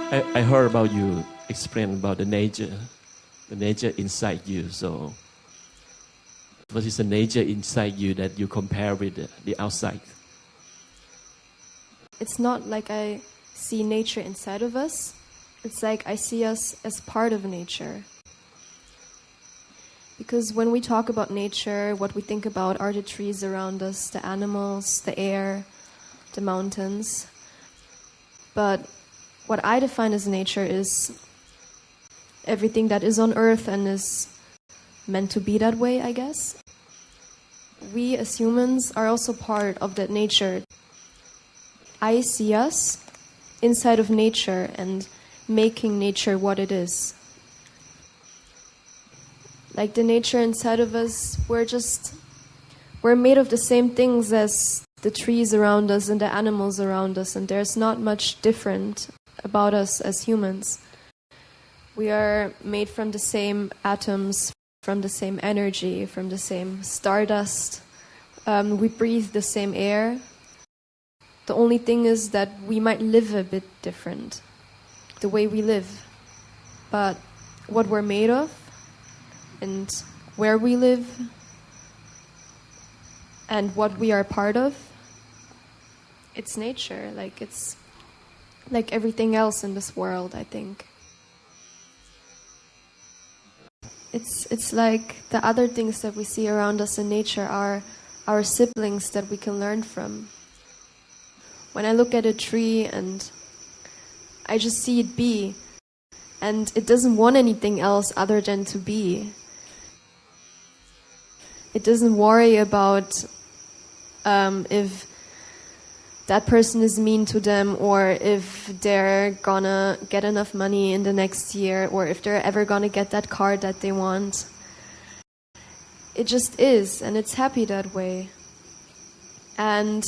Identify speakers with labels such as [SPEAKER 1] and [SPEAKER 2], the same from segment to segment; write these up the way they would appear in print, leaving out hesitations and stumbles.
[SPEAKER 1] I heard about you explain about the nature inside you. So, what is the nature inside you that you compare with the outside?
[SPEAKER 2] It's not like I see nature inside of us. It's like I see us as part of nature. Because when we talk about nature, what we think about are the trees around us, the animals, the air, the mountains. But what I define as nature is everything that is on earth and is meant to be that way, I guess. We as humans are also part of that nature. I see us inside of nature and making nature what it is. Like the nature inside of us, we're made of the same things as the trees around us and the animals around us, and there's not much different about us as humans. We are made from the same atoms, from the same energy, from the same stardust. We breathe the same air. The only thing is that we might live a bit different, the way we live. But what we're made of, and where we live, and what we are part of, it's nature. Like it's like everything else in this world, I think. It's like the other things that we see around us in nature are our siblings that we can learn from. When I look at a tree and I just see it be, and it doesn't want anything else other than to be. It doesn't worry about if that person is mean to them, or if they're gonna get enough money in the next year, or if they're ever gonna get that car that they want. It just is, and it's happy that way. And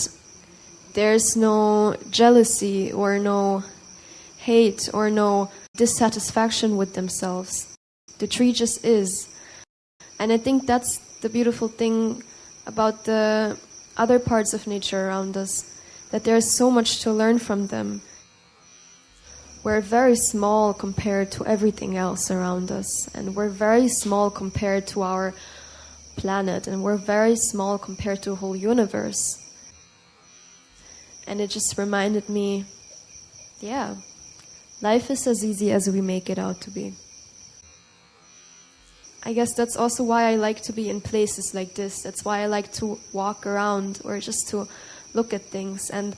[SPEAKER 2] there's no jealousy or no hate or no dissatisfaction with themselves. The tree just is. And I think that's the beautiful thing about the other parts of nature around us, that there's so much to learn from them. We're very small compared to everything else around us, and we're very small compared to our planet, and we're very small compared to the whole universe. And it just reminded me, yeah, life is as easy as we make it out to be. I guess that's also why I like to be in places like this. That's why I like to walk around or just to look at things. And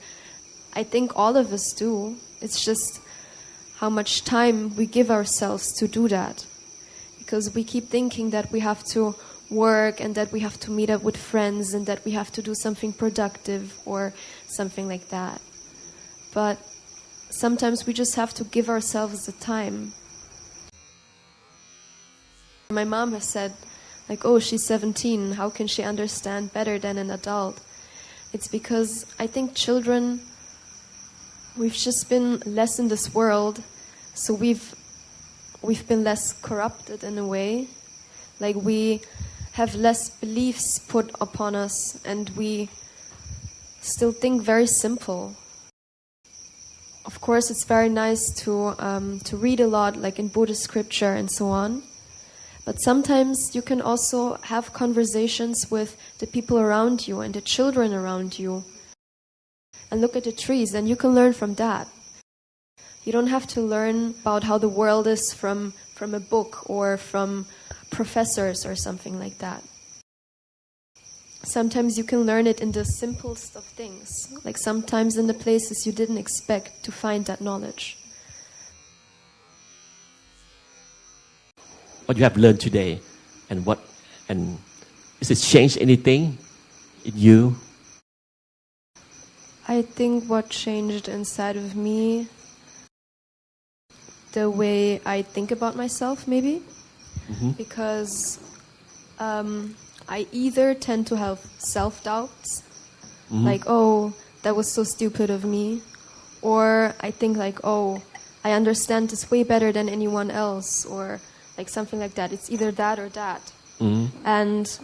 [SPEAKER 2] I think all of us do. It's just how much time we give ourselves to do that. Because we keep thinking that we have to work and that we have to meet up with friends and that we have to do something productive or something like that. But sometimes we just have to give ourselves the time. My mom has said, like, oh, she's 17, how can she understand better than an adult? It's because I think children, we've just been less in this world, so we've been less corrupted in a way. Like we have less beliefs put upon us, and we still think very simple. Of course, it's very nice to read a lot, like in Buddhist scripture and so on. But sometimes you can also have conversations with the people around you and the children around you. And look at the trees, and you can learn from that. You don't have to learn about how the world is from a book or from professors or something like that. Sometimes you can learn it in the simplest of things, like sometimes in the places you didn't expect to find that knowledge.
[SPEAKER 1] What you have learned today, and is it changed anything in you?
[SPEAKER 2] I think what changed inside of me, the way I think about myself, maybe. Mm-hmm. Because I either tend to have self-doubts, mm-hmm. like, oh, that was so stupid of me, or I think like, oh, I understand this way better than anyone else, or like something like that. It's either that or that. Mm-hmm. And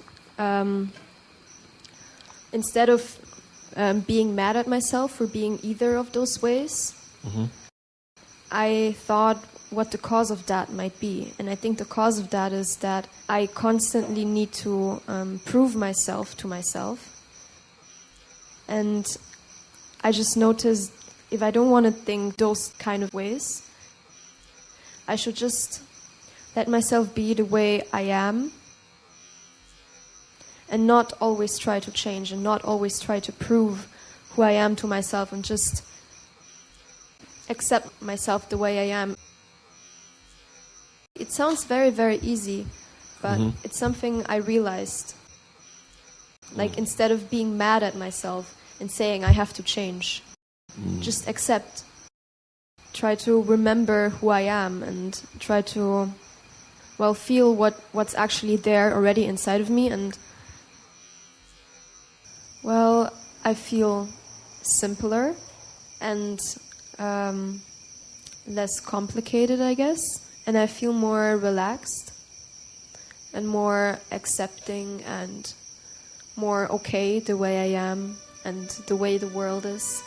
[SPEAKER 2] instead of being mad at myself for being either of those ways, mm-hmm. I thought what the cause of that might be. And I think the cause of that is that I constantly need to prove myself to myself. And I just noticed if I don't want to think those kind of ways, I should just let myself be the way I am and not always try to change and not always try to prove who I am to myself and just accept myself the way I am. It sounds very, very easy, but it's something I realized. Like instead of being mad at myself and saying I have to change, just accept. Try to remember who I am and try to, well, feel what's actually there already inside of me. And, well, I feel simpler and less complicated, I guess. And I feel more relaxed and more accepting and more okay the way I am and the way the world is.